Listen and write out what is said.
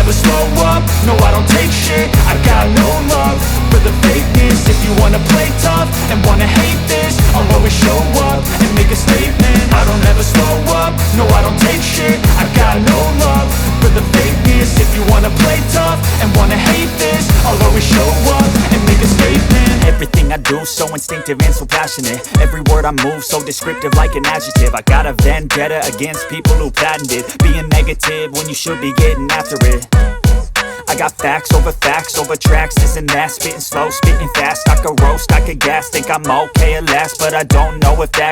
never slow up, no I don't take shit. I got no love for the fakeness. If you wanna play tough and wanna hate this, I'll always show up and make a statement. I don't ever slow up, no I don't take shit. I got no love for the fakeness. If you wanna play tough and wanna hate this, I'll always show up and make a statement. Everything I do so instinctive and so passionate. Every word I move so descriptive like an adjective. I got a vendetta against people who patented being negative when you should be getting after it. I got facts over tracks, this and that. Spitting slow, spitting fast, I could roast, I could gas. Think I'm okay at last, but I don't know if that